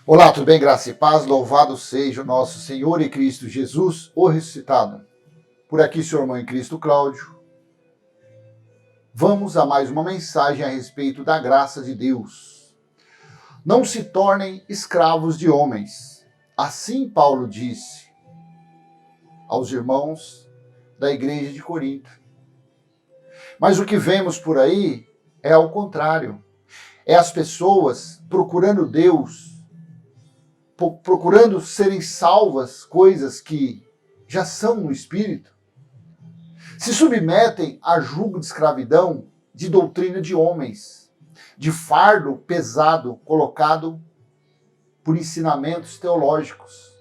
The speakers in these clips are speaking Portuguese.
Olá, tudo bem? Graça e paz, louvado seja o nosso Senhor e Cristo Jesus, o ressuscitado. Por aqui, seu irmão em Cristo Cláudio. Vamos a mais uma mensagem a respeito da graça de Deus. Não se tornem escravos de homens. Assim Paulo disse aos irmãos da igreja de Corinto. Mas o que vemos por aí é ao contrário. É as pessoas procurando Deus, procurando serem salvas, coisas que já são no Espírito, se submetem a jugo de escravidão, de doutrina de homens, de fardo pesado colocado por ensinamentos teológicos,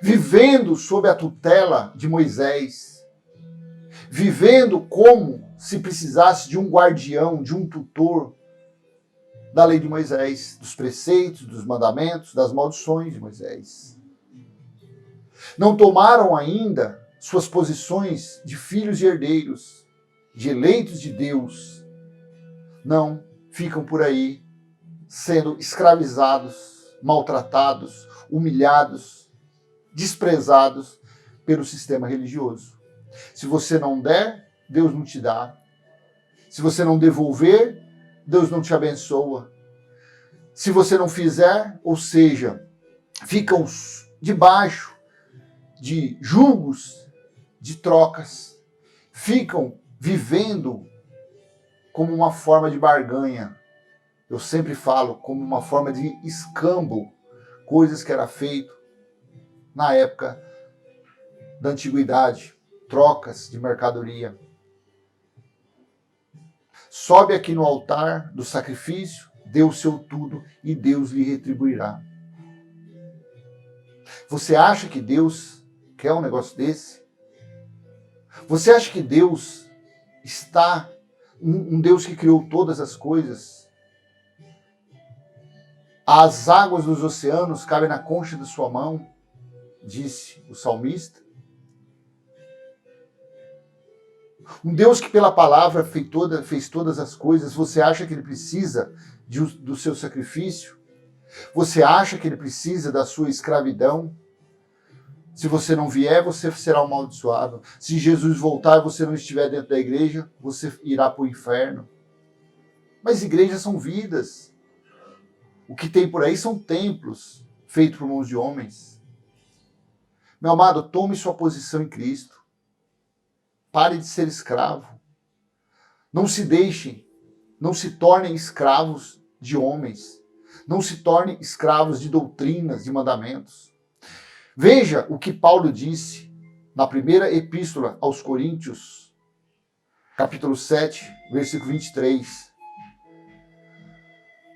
vivendo sob a tutela de Moisés, vivendo como se precisasse de um guardião, de um tutor da lei de Moisés, dos preceitos, dos mandamentos, das maldições de Moisés. Não tomaram ainda suas posições de filhos e herdeiros, de eleitos de Deus. Não, ficam por aí sendo escravizados, maltratados, humilhados, desprezados pelo sistema religioso. Se você não der, Deus não te dá. Se você não devolver, Deus não te abençoa. Se você não fizer, ou seja, ficam debaixo de julgos, de trocas, ficam vivendo como uma forma de barganha. Eu sempre falo como uma forma de escambo, coisas que era feito na época da antiguidade, trocas de mercadoria. Sobe aqui no altar do sacrifício, dê o seu tudo e Deus lhe retribuirá. Você acha que Deus quer um negócio desse? Você acha que Deus está, um Deus que criou todas as coisas? As águas dos oceanos cabem na concha de sua mão, disse o salmista. Um Deus que pela palavra fez todas as coisas, você acha que ele precisa do seu sacrifício? Você acha que ele precisa da sua escravidão? Se você não vier, você será amaldiçoado. Se Jesus voltar e você não estiver dentro da igreja, você irá para o inferno. Mas igrejas são vidas. O que tem por aí são templos feitos por mãos de homens. Meu amado, tome sua posição em Cristo. Pare de ser escravo. Não se deixem, não se tornem escravos de homens. Não se tornem escravos de doutrinas, de mandamentos. Veja o que Paulo disse na primeira epístola aos Coríntios, capítulo 7, versículo 23.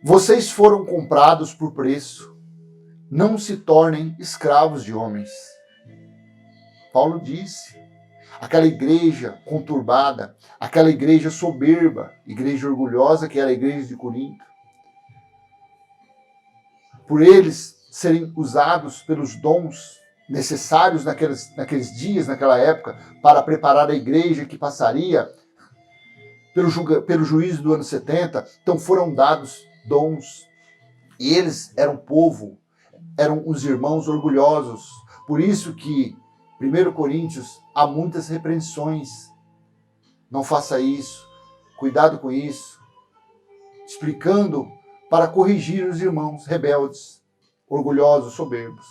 Vocês foram comprados por preço. Não se tornem escravos de homens. Paulo disse. Aquela igreja conturbada, aquela igreja soberba, igreja orgulhosa que era a igreja de Corinto. Por eles serem usados pelos dons necessários naqueles dias, naquela época, para preparar a igreja que passaria pelo juízo do ano 70, então foram dados dons. E eles eram povo, eram os irmãos orgulhosos. Por isso que 1 Coríntios, há muitas repreensões. Não faça isso. Cuidado com isso. Explicando para corrigir os irmãos rebeldes, orgulhosos, soberbos.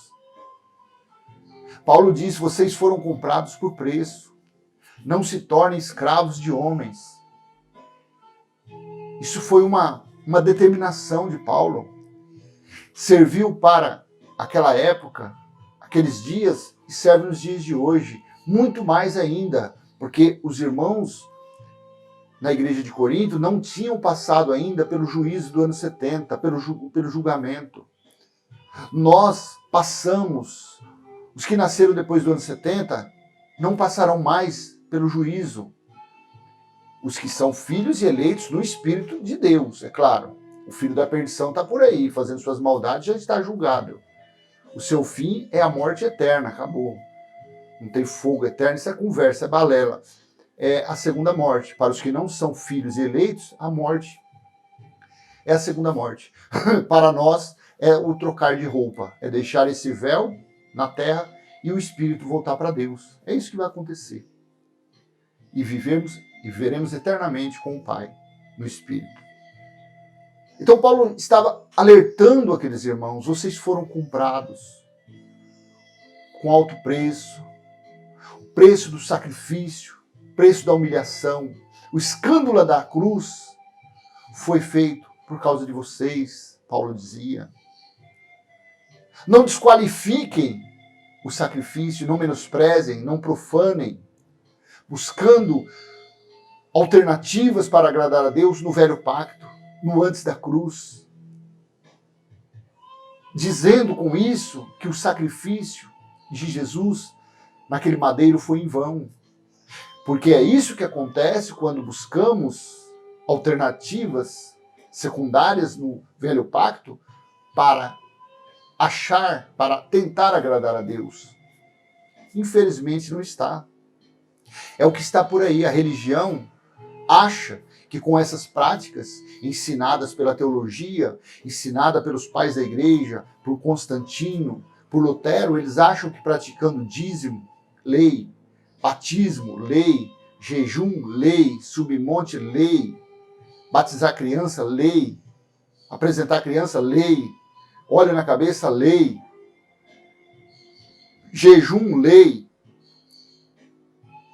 Paulo diz, vocês foram comprados por preço. Não se tornem escravos de homens. Isso foi uma determinação de Paulo. Serviu para aquela época, aqueles dias, e serve nos dias de hoje, muito mais ainda, porque os irmãos na igreja de Corinto não tinham passado ainda pelo juízo do ano 70, pelo julgamento. Nós passamos, os que nasceram depois do ano 70, não passarão mais pelo juízo. Os que são filhos e eleitos no Espírito de Deus, é claro. O filho da perdição está por aí, fazendo suas maldades, já está julgado. O seu fim é a morte eterna, acabou. Não tem fogo eterno, isso é conversa, é balela. É a segunda morte. Para os que não são filhos e eleitos, a morte é a segunda morte. Para nós é o trocar de roupa, é deixar esse véu na terra e o espírito voltar para Deus. É isso que vai acontecer. E viveremos eternamente com o Pai no espírito. Então Paulo estava alertando aqueles irmãos: vocês foram comprados com alto preço, o preço do sacrifício, o preço da humilhação, o escândalo da cruz foi feito por causa de vocês, Paulo dizia. Não desqualifiquem o sacrifício, não menosprezem, não profanem, buscando alternativas para agradar a Deus no velho pacto, no antes da cruz. Dizendo com isso que o sacrifício de Jesus naquele madeiro foi em vão. Porque é isso que acontece quando buscamos alternativas secundárias no velho pacto para achar, para tentar agradar a Deus. Infelizmente não está. É o que está por aí. A religião acha que com essas práticas ensinadas pela teologia, ensinada pelos pais da igreja, por Constantino, por Lutero, eles acham que praticando dízimo, lei, batismo, lei, jejum, lei, subir monte, lei, batizar criança, lei, apresentar criança, lei, óleo na cabeça, lei, jejum, lei.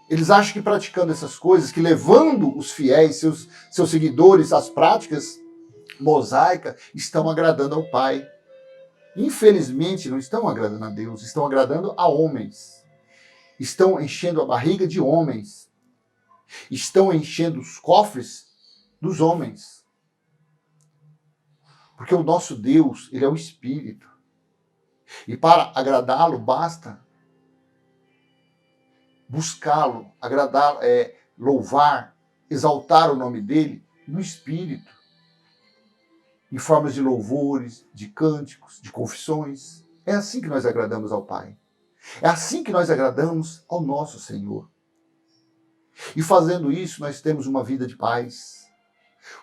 Eles acham que praticando essas coisas, que levando os fiéis, seus seguidores às práticas mosaicas, estão agradando ao Pai. Infelizmente, não estão agradando a Deus, estão agradando a homens. Estão enchendo a barriga de homens. Estão enchendo os cofres dos homens. Porque o nosso Deus, ele é o Espírito. E para agradá-lo, basta buscá-lo, agradá-lo, louvar, exaltar o nome dele no Espírito. Em formas de louvores, de cânticos, de confissões. É assim que nós agradamos ao Pai. É assim que nós agradamos ao nosso Senhor. E fazendo isso, nós temos uma vida de paz,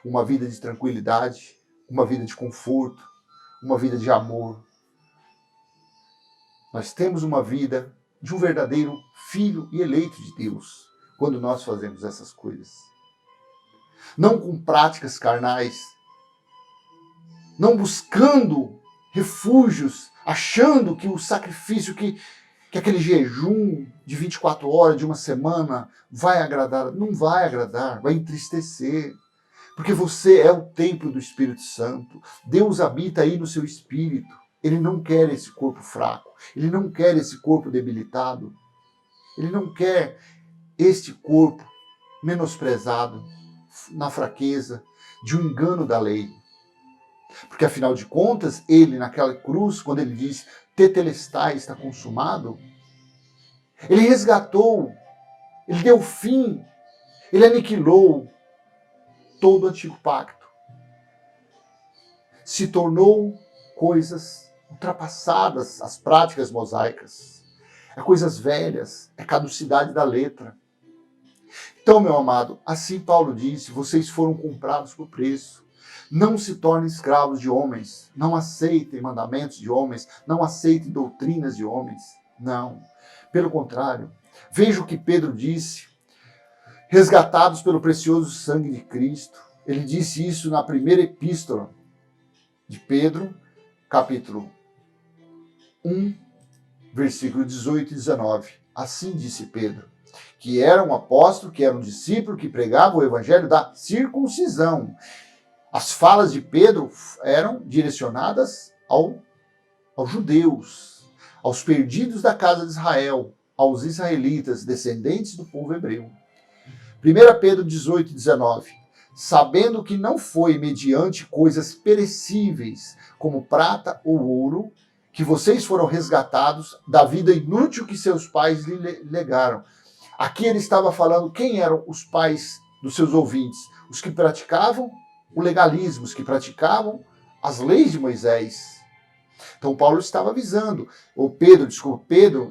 uma vida de tranquilidade, uma vida de conforto, uma vida de amor. Nós temos uma vida de um verdadeiro filho e eleito de Deus, quando nós fazemos essas coisas. Não com práticas carnais, não buscando refúgios, achando que o sacrifício, que aquele jejum de 24 horas, de uma semana, vai agradar. Não vai agradar, vai entristecer. Porque você é o templo do Espírito Santo. Deus habita aí no seu espírito. Ele não quer esse corpo fraco. Ele não quer esse corpo debilitado. Ele não quer este corpo menosprezado na fraqueza de um engano da lei. Porque, afinal de contas, ele, naquela cruz, quando ele diz tetelestai, está consumado, ele resgatou, ele deu fim, ele aniquilou todo o antigo pacto. Se tornou coisas ultrapassadas, as práticas mosaicas. É coisas velhas, é caducidade da letra. Então, meu amado, assim Paulo disse, vocês foram comprados por preço. Não se tornem escravos de homens. Não aceitem mandamentos de homens. Não aceitem doutrinas de homens. Não. Pelo contrário, veja o que Pedro disse. Resgatados pelo precioso sangue de Cristo. Ele disse isso na primeira epístola de Pedro, capítulo 1, versículo 18 e 19. Assim disse Pedro, que era um apóstolo, que era um discípulo, que pregava o evangelho da circuncisão. As falas de Pedro eram direcionadas aos judeus, aos perdidos da casa de Israel, aos israelitas, descendentes do povo hebreu. 1 Pedro 18 e 19. Sabendo que não foi mediante coisas perecíveis, como prata ou ouro, que vocês foram resgatados da vida inútil que seus pais lhe legaram. Aqui ele estava falando quem eram os pais dos seus ouvintes, os que praticavam o legalismo, os que praticavam as leis de Moisés. Então Paulo estava avisando, Pedro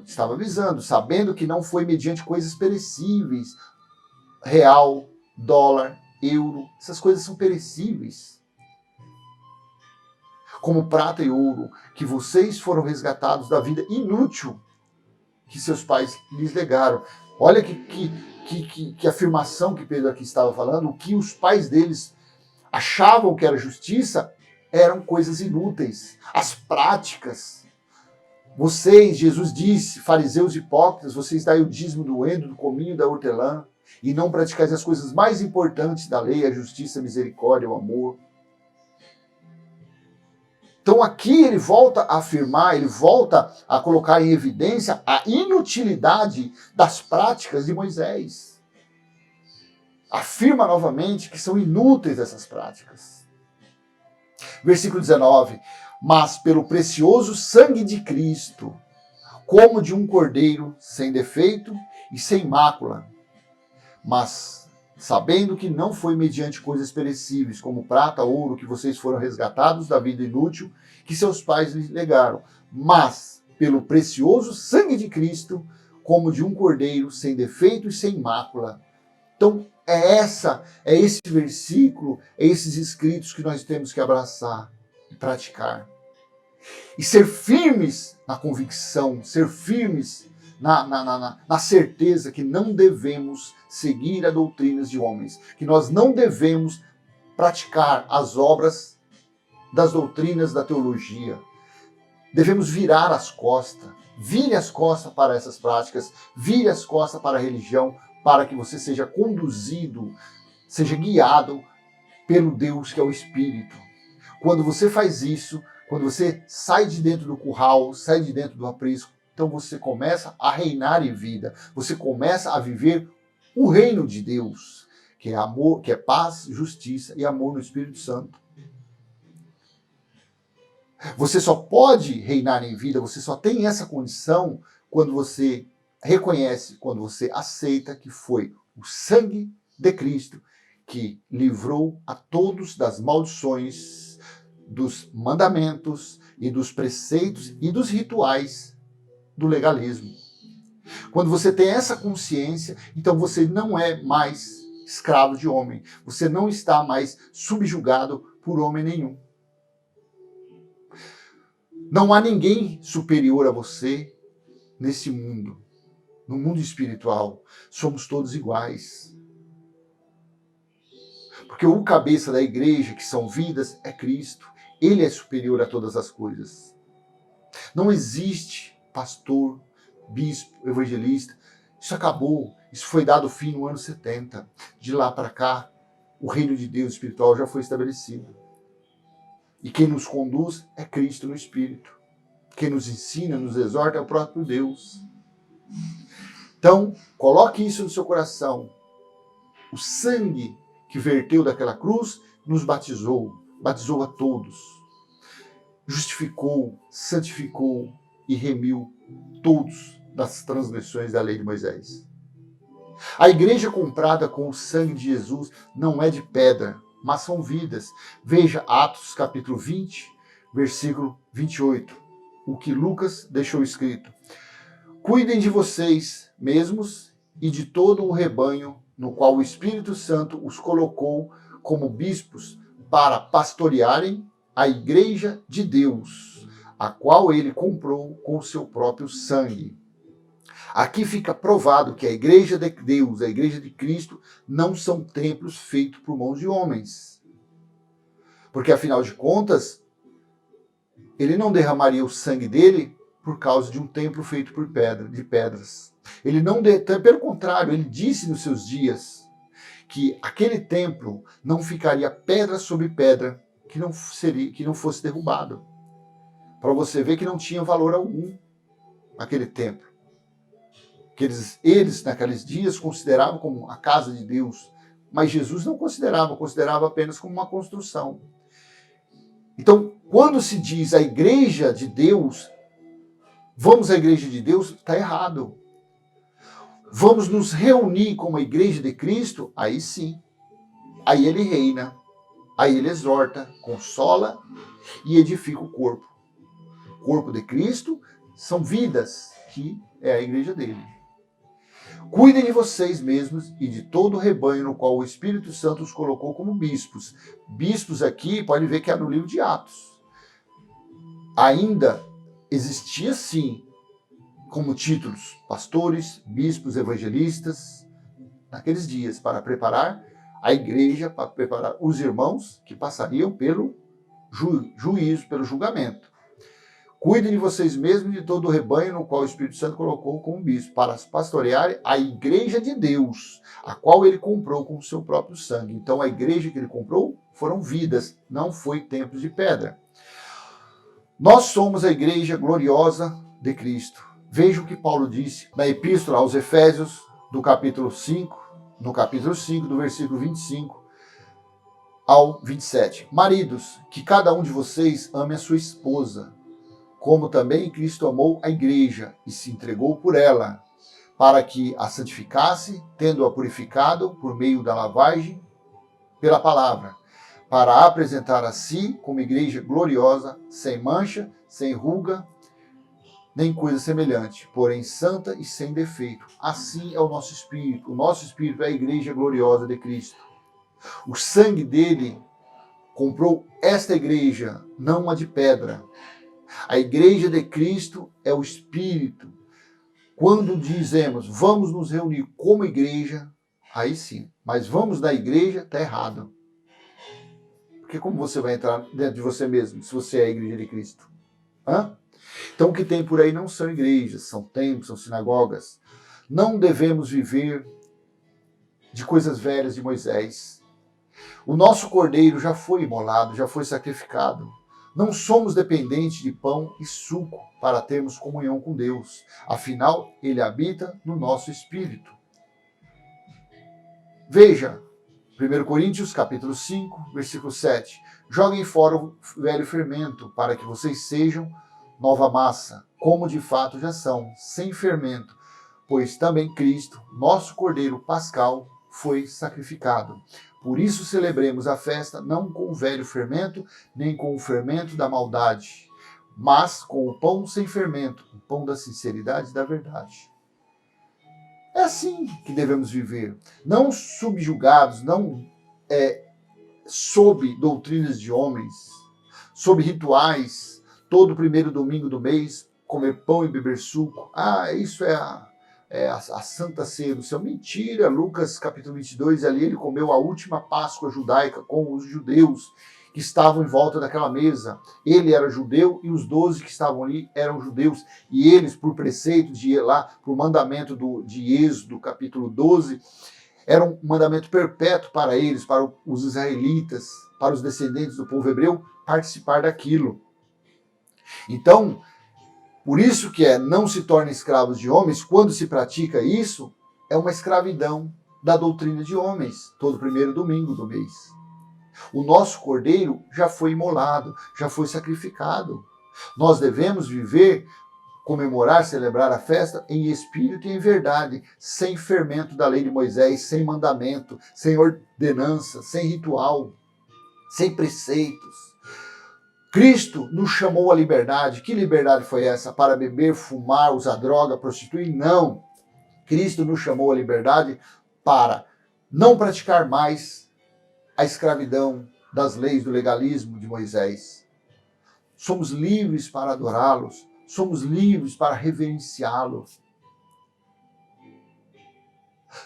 estava avisando, sabendo que não foi mediante coisas perecíveis, real, dólar, euro, essas coisas são perecíveis. como prata e ouro, que vocês foram resgatados da vida inútil que seus pais lhes legaram. Olha que afirmação que Pedro aqui estava falando, o que os pais deles achavam que era justiça eram coisas inúteis. As práticas. Vocês, Jesus disse, fariseus hipócritas, vocês dão o dízimo do endo, do cominho, da hortelã, e não praticais as coisas mais importantes da lei, a justiça, a misericórdia, o amor. Então aqui ele volta a afirmar, ele volta a colocar em evidência a inutilidade das práticas de Moisés. Afirma novamente que são inúteis essas práticas. Versículo 19. Mas pelo precioso sangue de Cristo, como de um cordeiro sem defeito e sem mácula, mas sabendo que não foi mediante coisas perecíveis, como prata, ouro, que vocês foram resgatados da vida inútil que seus pais lhes legaram, mas pelo precioso sangue de Cristo, como de um cordeiro sem defeito e sem mácula. Então, é esse versículo, é esses escritos que nós temos que abraçar e praticar. E ser firmes na convicção, ser firmes na certeza que não devemos seguir as doutrinas de homens, que nós não devemos praticar as obras das doutrinas da teologia. Devemos virar as costas, vire as costas para essas práticas, vire as costas para a religião, para que você seja conduzido, seja guiado pelo Deus que é o Espírito. Quando você faz isso, quando você sai de dentro do curral, sai de dentro do aprisco, então você começa a reinar em vida, você começa a viver o reino de Deus, que é amor, que é paz, justiça e amor no Espírito Santo. Você só pode reinar em vida, você só tem essa condição quando você reconhece, quando você aceita que foi o sangue de Cristo que livrou a todos das maldições, dos mandamentos e dos preceitos e dos rituais do legalismo. Quando você tem essa consciência, então você não é mais escravo de homem. Você não está mais subjugado por homem nenhum. Não há ninguém superior a você nesse mundo. No mundo espiritual, somos todos iguais. Porque o cabeça da igreja, que são vidas, é Cristo. Ele é superior a todas as coisas. Não existe pastor, bispo, evangelista. Isso acabou. Isso foi dado fim no ano 70. De lá para cá, o reino de Deus espiritual já foi estabelecido. E quem nos conduz é Cristo no Espírito. Quem nos ensina, nos exorta é o próprio Deus. Então, coloque isso no seu coração. O sangue que verteu daquela cruz nos batizou a todos. Justificou, santificou e remiu todos das transgressões da lei de Moisés. A igreja comprada com o sangue de Jesus não é de pedra, mas são vidas. Veja Atos capítulo 20, versículo 28, o que Lucas deixou escrito. Cuidem de vocês mesmos e de todo o rebanho no qual o Espírito Santo os colocou como bispos para pastorearem a igreja de Deus, a qual ele comprou com o seu próprio sangue. Aqui fica provado que a igreja de Deus, a igreja de Cristo, não são templos feitos por mãos de homens. Porque, afinal de contas, ele não derramaria o sangue dele por causa de um templo feito de pedras. Ele não, pelo contrário, ele disse nos seus dias que aquele templo não ficaria pedra sobre pedra que não fosse derrubado. Para você ver que não tinha valor algum aquele templo. Que eles naqueles dias consideravam como a casa de Deus, mas Jesus não considerava apenas como uma construção. Então, quando se diz a igreja de Deus, vamos à igreja de Deus, está errado. Vamos nos reunir como a igreja de Cristo, aí sim. Aí ele reina, aí ele exorta, consola e edifica o corpo. O corpo de Cristo são vidas, que é a igreja dele. Cuidem de vocês mesmos e de todo o rebanho no qual o Espírito Santo os colocou como bispos. Bispos aqui, pode ver que é no livro de Atos. ainda existia sim, como títulos, pastores, bispos, evangelistas, naqueles dias, para preparar a igreja, para preparar os irmãos que passariam pelo juízo, pelo julgamento. Cuidem de vocês mesmos e de todo o rebanho no qual o Espírito Santo colocou como bispo, para pastorear a igreja de Deus, a qual ele comprou com o seu próprio sangue. Então a igreja que ele comprou foram vidas, não foi templos de pedra. Nós somos a igreja gloriosa de Cristo. Veja o que Paulo disse na epístola aos Efésios, do capítulo 5, no capítulo 5, do versículo 25 ao 27. Maridos, que cada um de vocês ame a sua esposa, como também Cristo amou a igreja e se entregou por ela, para que a santificasse, tendo-a purificado por meio da lavagem pela palavra, para apresentar a si como igreja gloriosa, sem mancha, sem ruga, nem coisa semelhante, porém santa e sem defeito. Assim é o nosso espírito. O nosso espírito é a igreja gloriosa de Cristo. O sangue dele comprou esta igreja, não a de pedra. A igreja de Cristo é o Espírito. Quando dizemos, vamos nos reunir como igreja, aí sim. Mas vamos na igreja, está errado. Porque como você vai entrar dentro de você mesmo, se você é a igreja de Cristo? Hã? Então o que tem por aí não são igrejas, são templos, são sinagogas. Não devemos viver de coisas velhas de Moisés. O nosso cordeiro já foi imolado, já foi sacrificado. Não somos dependentes de pão e suco para termos comunhão com Deus. Afinal, ele habita no nosso espírito. Veja, 1 Coríntios, capítulo 5, versículo 7. Joguem fora o velho fermento, para que vocês sejam nova massa, como de fato já são, sem fermento, pois também Cristo, nosso Cordeiro Pascal, foi sacrificado. Por isso celebremos a festa não com o velho fermento, nem com o fermento da maldade, mas com o pão sem fermento, o pão da sinceridade e da verdade. É assim que devemos viver, não subjugados, não sob doutrinas de homens, sob rituais, todo primeiro domingo do mês, comer pão e beber suco. Isso é a Santa Ceia do Céu. Mentira! Lucas capítulo 22, ali ele comeu a última Páscoa judaica com os judeus que estavam em volta daquela mesa. Ele era judeu e os 12 que estavam ali eram judeus. E eles, por preceito de ir lá, por mandamento de Êxodo capítulo 12, era um mandamento perpétuo para eles, para os israelitas, para os descendentes do povo hebreu, participar daquilo. Então, por isso que não se tornem escravos de homens, quando se pratica isso, é uma escravidão da doutrina de homens, todo primeiro domingo do mês. O nosso cordeiro já foi imolado, já foi sacrificado. Nós devemos viver, comemorar, celebrar a festa em espírito e em verdade, sem fermento da lei de Moisés, sem mandamento, sem ordenança, sem ritual, sem preceitos. Cristo nos chamou à liberdade. Que liberdade foi essa? Para beber, fumar, usar droga, prostituir? Não. Cristo nos chamou à liberdade para não praticar mais a escravidão das leis do legalismo de Moisés. Somos livres para adorá-los. Somos livres para reverenciá-lo.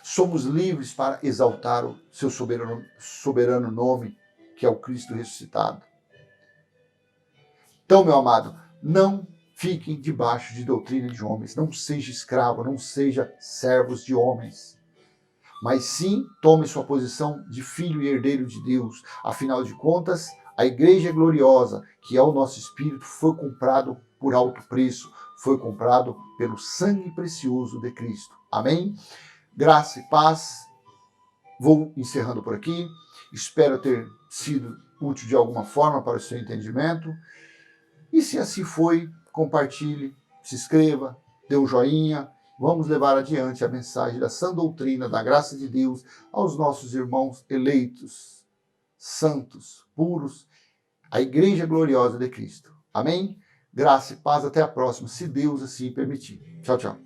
Somos livres para exaltar o seu soberano nome, que é o Cristo ressuscitado. Então, meu amado, não fiquem debaixo de doutrina de homens. Não seja escravo, não seja servos de homens. Mas sim, tome sua posição de filho e herdeiro de Deus. Afinal de contas, a igreja gloriosa, que é o nosso espírito, foi comprado por alto preço. Foi comprado pelo sangue precioso de Cristo. Amém? Graça e paz. Vou encerrando por aqui. Espero ter sido útil de alguma forma para o seu entendimento. E se assim foi, compartilhe, se inscreva, dê um joinha. Vamos levar adiante a mensagem da sã doutrina, da graça de Deus aos nossos irmãos eleitos, santos, puros, a igreja gloriosa de Cristo. Amém? Graça e paz, até a próxima, se Deus assim permitir. Tchau, tchau.